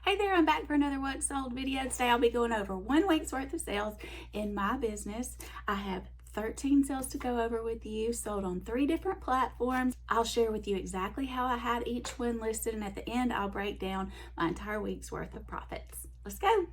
Hey there, I'm back for another What Sold video. Today I'll be going over 1 week's worth of sales in my business. I have 13 sales to go over with you, sold on 3 different platforms. I'll share with you exactly how I had each one listed, and at the end I'll break down my entire week's worth of profits. Let's go.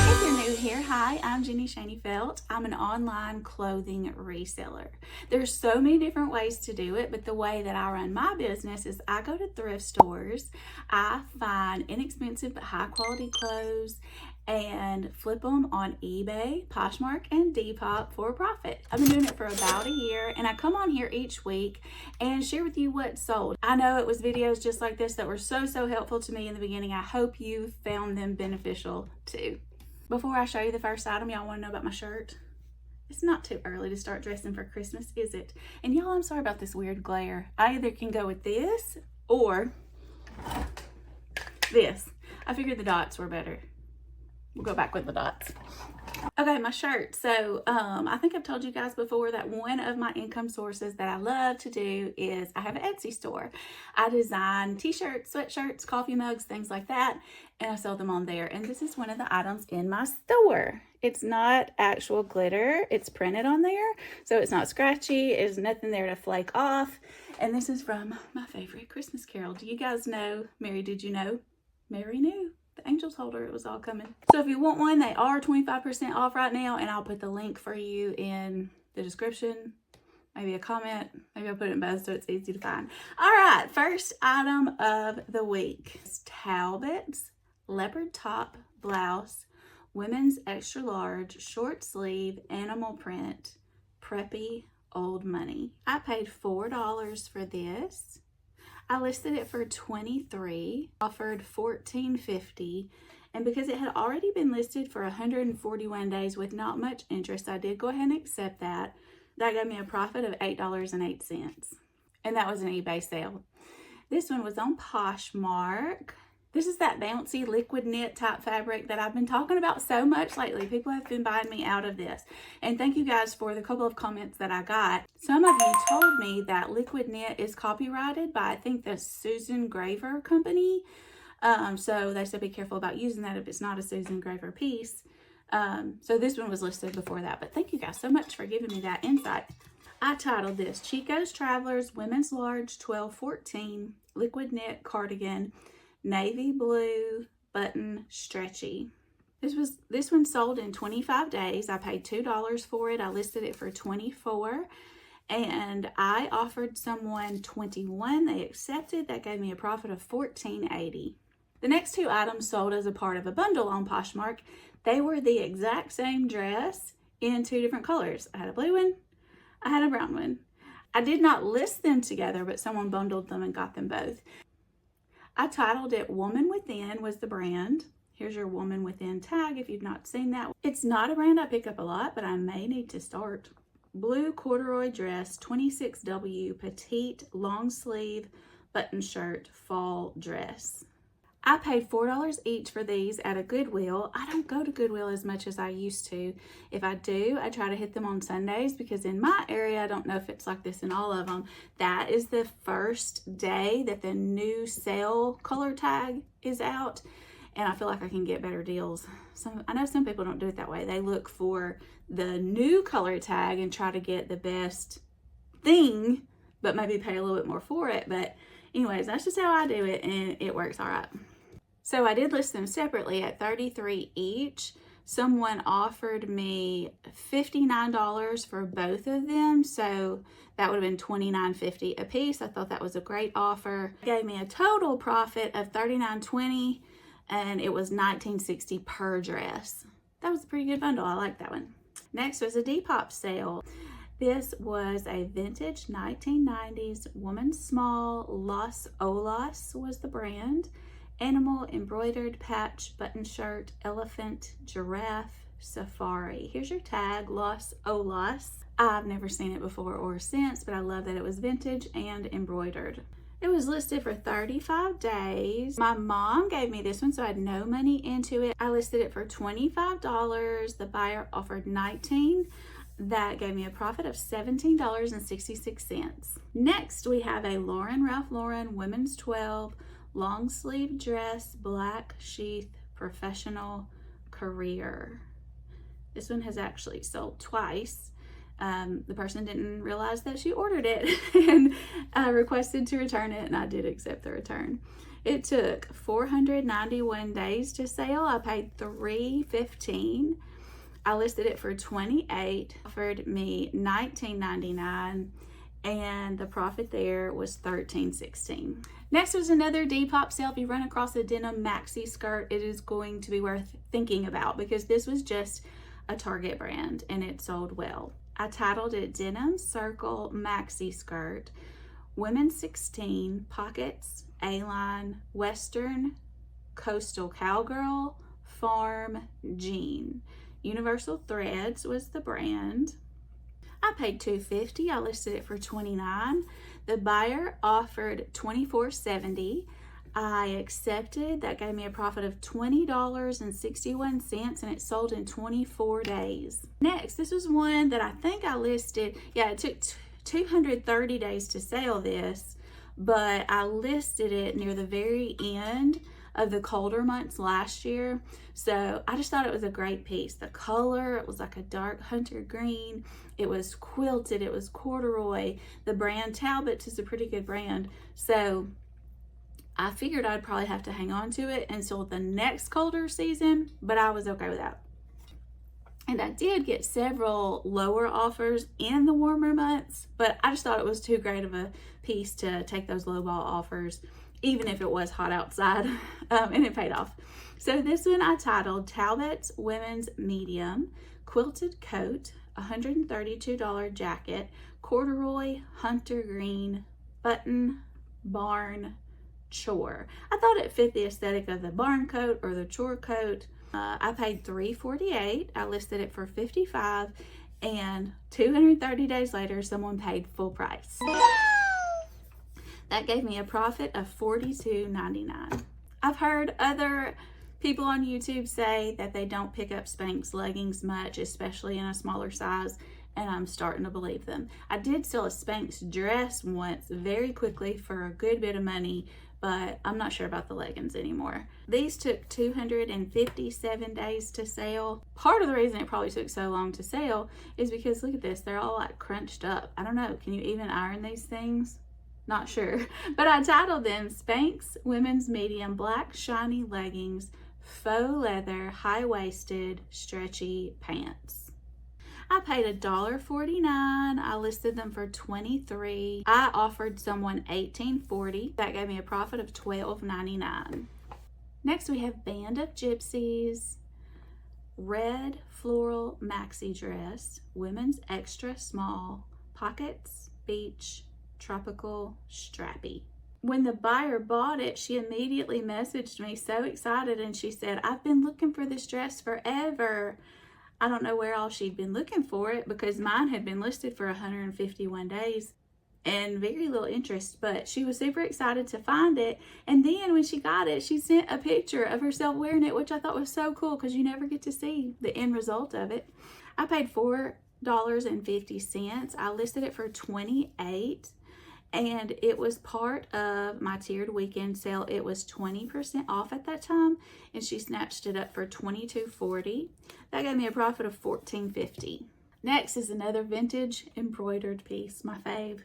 If you're new here, hi, I'm JENNYSHANEYFELT. I'm an online clothing reseller. There's so many different ways to do it, but the way that I run my business is I go to thrift stores, I find inexpensive but high quality clothes and flip them on eBay, Poshmark, and Depop for a profit. I've been doing it for about a year, and I come on here each week and share with you what's sold. I know it was videos just like this that were so helpful to me in the beginning. I hope you found them beneficial too. Before I show you the first item, y'all want to know about my shirt? It's not too early to start dressing for Christmas, is it? And y'all, I'm sorry about this weird glare. I either can go with this or this. I figured the dots were better. We'll go back with the dots. Okay, my shirt. So I think I've told you guys before that one of my income sources that I love to do is I have an Etsy store. I design t-shirts, sweatshirts, coffee mugs, things like that, and I sell them on there. And this is one of the items in my store. It's not actual glitter. It's printed on there, so it's not scratchy. There's nothing there to flake off. And this is from my favorite Christmas carol. Do you guys know Mary Did You Know? Mary Knew. The angel told her it was all coming. So if you want one, they are 25% off right now, and I'll put the link for you in the description, maybe a comment, maybe I'll put it in both so it's easy to find. All right, first item of the week is Talbot's leopard top blouse, women's extra large, short sleeve, animal print, preppy, old money. I paid $4 for this. I listed it for $23, offered $14.50, and because it had already been listed for 141 days with not much interest, I did go ahead and accept that. That gave me a profit of $8.08, and that was an eBay sale. This one was on Poshmark. This is that bouncy liquid knit type fabric that I've been talking about so much lately. People have been buying me out of this. And thank you guys for the couple of comments that I got. Some of you told me that liquid knit is copyrighted by, I think, the Susan Graver company. So they said be careful about using that if it's not a Susan Graver piece. So this one was listed before that. But thank you guys so much for giving me that insight. I titled this Chico's Travelers Women's Large 1214 Liquid Knit Cardigan, navy blue button stretchy. This one sold in 25 days. I paid $2 for it. I listed it for $24, and I offered someone $21. They accepted. That gave me a profit of $14.80. The next 2 items sold as a part of a bundle on Poshmark. They were the exact same dress in 2 different colors. I had a blue one, I had a brown one. I did not list them together, but someone bundled them and got them both. I titled it Woman Within was the brand. Here's your Woman Within tag if you've not seen that. It's not a brand I pick up a lot, but I may need to start. Blue corduroy dress, 26W, petite, long sleeve, button shirt, fall dress. I paid $4 each for these at a Goodwill. I don't go to Goodwill as much as I used to. If I do, I try to hit them on Sundays because in my area, I don't know if it's like this in all of them, that is the first day that the new sale color tag is out, and I feel like I can get better deals. I know some people don't do it that way. They look for the new color tag and try to get the best thing, but maybe pay a little bit more for it. But anyways, that's just how I do it, and it works all right. So I did list them separately at $33 each. Someone offered me $59 for both of them, so that would have been $29.50 a piece. I thought that was a great offer. It gave me a total profit of $39.20, and it was $19.60 per dress. That was a pretty good bundle. I like that one. Next was a Depop sale. This was a vintage 1990s woman's small, Los Olas was the brand. Animal embroidered patch button shirt, elephant, giraffe, safari. Here's your tag, Los Olas. I've never seen it before or since, but I love that it was vintage and embroidered. It was listed for 35 days. My mom gave me this one, so I had no money into it. I listed it for $25. The buyer offered $19. That gave me a profit of $17.66. Next, we have a Ralph Lauren women's 12 long sleeve dress, black sheath, professional career. This one has actually sold twice. The person didn't realize that she ordered it and requested to return it, and I did accept the return. It took 491 days to sell. I paid $315. I listed it for $28, offered me $19.99, and the profit there was $13.16. Next was another Depop sale. If you run across a denim maxi skirt, it is going to be worth thinking about because this was just a Target brand and it sold well. I titled it Denim Circle Maxi Skirt, Women's 16, Pockets, A-line, Western, Coastal Cowgirl, Farm, Jean. Universal Threads was the brand. I paid $250. I listed it for $29. The buyer offered $24.70. I accepted. That gave me a profit of $20.61, and it sold in 24 days. Next, this was one that I think I listed. Yeah, it took 230 days to sell this, but I listed it near the very end of the colder months last year. So I just thought it was a great piece. The color, it was like a dark hunter green. It was quilted, it was corduroy. The brand Talbot's is a pretty good brand. So I figured I'd probably have to hang on to it until the next colder season, but I was okay with that. And I did get several lower offers in the warmer months, but I just thought it was too great of a piece to take those lowball offers, even if it was hot outside, and it paid off. So this one I titled Talbot's Women's Medium, Quilted Coat, $132 jacket, corduroy, hunter green, button, barn, chore. I thought it fit the aesthetic of the barn coat or the chore coat. I paid $348. I listed it for $55, and 230 days later, someone paid full price. That gave me a profit of $42.99. I've heard other people on YouTube say that they don't pick up Spanx leggings much, especially in a smaller size, and I'm starting to believe them. I did sell a Spanx dress once very quickly for a good bit of money, but I'm not sure about the leggings anymore. These took 257 days to sell. Part of the reason it probably took so long to sell is because look at this, they're all like crunched up. I don't know, can you even iron these things? Not sure, but I titled them Spanx Women's Medium Black Shiny Leggings, Faux Leather, High-Waisted, Stretchy Pants. I paid $1.49. I listed them for $23. I offered someone $18.40. That gave me a profit of $12.99. Next we have Band of Gypsies, red floral maxi dress, women's extra small, pockets, beach, tropical, strappy. When the buyer bought it, she immediately messaged me so excited, and she said, I've been looking for this dress forever. I don't know where all she'd been looking for it because mine had been listed for 151 days and very little interest, but she was super excited to find it. And then when she got it, she sent a picture of herself wearing it, which I thought was so cool because you never get to see the end result of it. I paid $4.50. I listed it for $28. And it was part of my tiered weekend sale. It was 20% off at that time, and she snatched it up for $22.40. That gave me a profit of $14.50. Next is another vintage embroidered piece, my fave.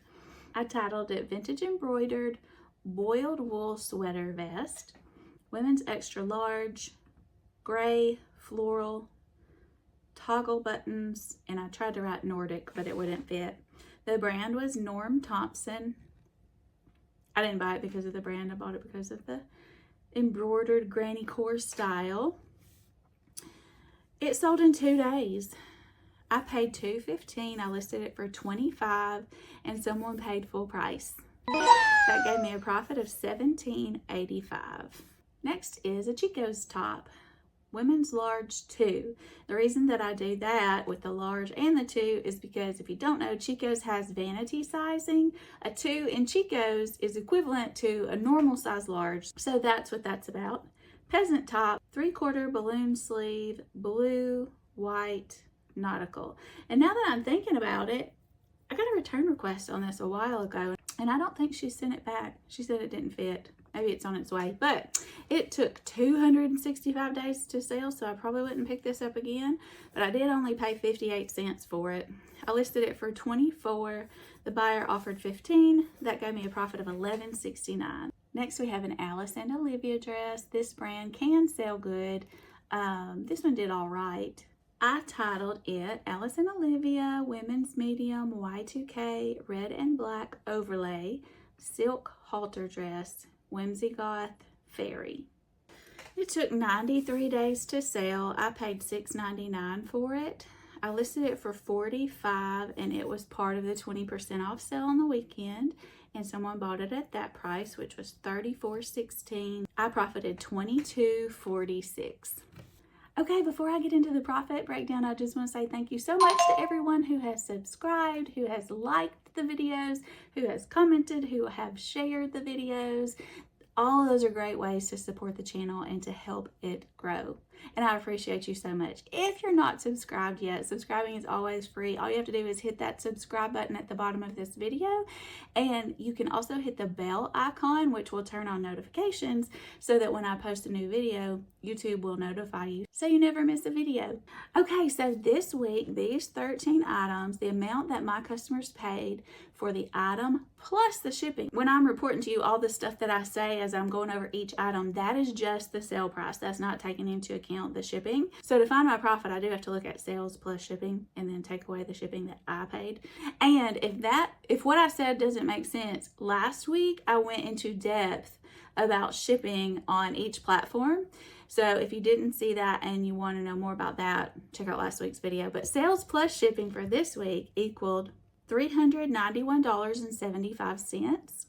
I titled it Vintage Embroidered Boiled Wool Sweater Vest, women's extra large, gray, floral, toggle buttons, and I tried to write Nordic, but it wouldn't fit. The brand was Norm Thompson. I didn't buy it because of the brand. I bought it because of the embroidered granny core style. It sold in 2 days. I paid $2.15. I listed it for $25, and someone paid full price. That gave me a profit of $17.85. Next is a Chico's top. Women's large 2. The reason that I do that with the large and the 2 is because if you don't know, Chico's has vanity sizing. A 2 in Chico's is equivalent to a normal size large. So that's what that's about. Peasant top, 3/4 balloon sleeve, blue, white, nautical. And now that I'm thinking about it, I got a return request on this a while ago, and I don't think she sent it back. She said it didn't fit. Maybe it's on its way, but it took 265 days to sell, so I probably wouldn't pick this up again, but I did only pay 58 cents for it. I listed it for $24. The buyer offered $15. That gave me a profit of $11.69. Next, we have an Alice and Olivia dress. This brand can sell good. This one did all right. I titled it Alice and Olivia Women's Medium Y2K Red and Black Overlay Silk Halter Dress Whimsy Goth Fairy. It took 93 days to sell. I paid $6.99 for it. I listed it for $45, and it was part of the 20% off sale on the weekend, and someone bought it at that price, which was $34.16. I profited $22.46. Okay, before I get into the profit breakdown, I just want to say thank you so much to everyone who has subscribed, who has liked the videos, who has commented, who have shared the videos. All of those are great ways to support the channel and to help it grow. And I appreciate you so much. If you're not subscribed yet, subscribing is always free. All you have to do is hit that subscribe button at the bottom of this video. And you can also hit the bell icon, which will turn on notifications so that when I post a new video, YouTube will notify you so you never miss a video. Okay, so this week, these 13 items, the amount that my customers paid for the item plus the shipping. When I'm reporting to you all the stuff that I say as I'm going over each item, that is just the sale price. That's not taking into account the shipping. So to find my profit, I do have to look at sales plus shipping and then take away the shipping that I paid. And if what I said doesn't make sense, last week I went into depth about shipping on each platform. So if you didn't see that and you want to know more about that, check out last week's video. But sales plus shipping for this week equaled $391.75.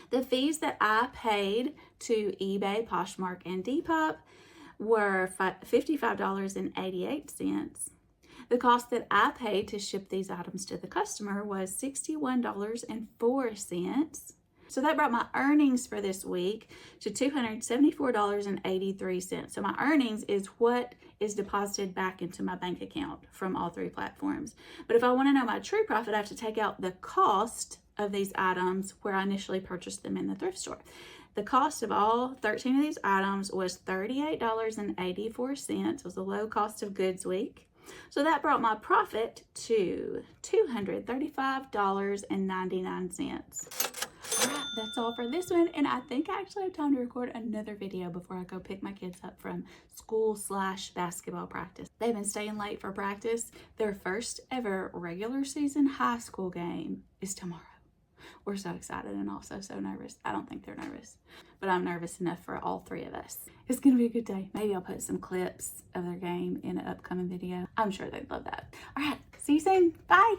The fees that I paid to eBay, Poshmark, and Depop were $55.88. The cost that I paid to ship these items to the customer was $61.04. So that brought my earnings for this week to $274.83. So my earnings is what is deposited back into my bank account from all three platforms. But if I want to know my true profit, I have to take out the cost of these items where I initially purchased them in the thrift store. The cost of all 13 of these items was $38.84. It was a low cost of goods week. So that brought my profit to $235.99. All right, that's all for this one. And I think I actually have time to record another video before I go pick my kids up from school/basketball practice. They've been staying late for practice. Their first ever regular season high school game is tomorrow. We're so excited and also so nervous. I don't think they're nervous, but I'm nervous enough for all three of us. It's gonna be a good day. Maybe I'll put some clips of their game in an upcoming video. I'm sure they'd love that. All right, see you soon. Bye.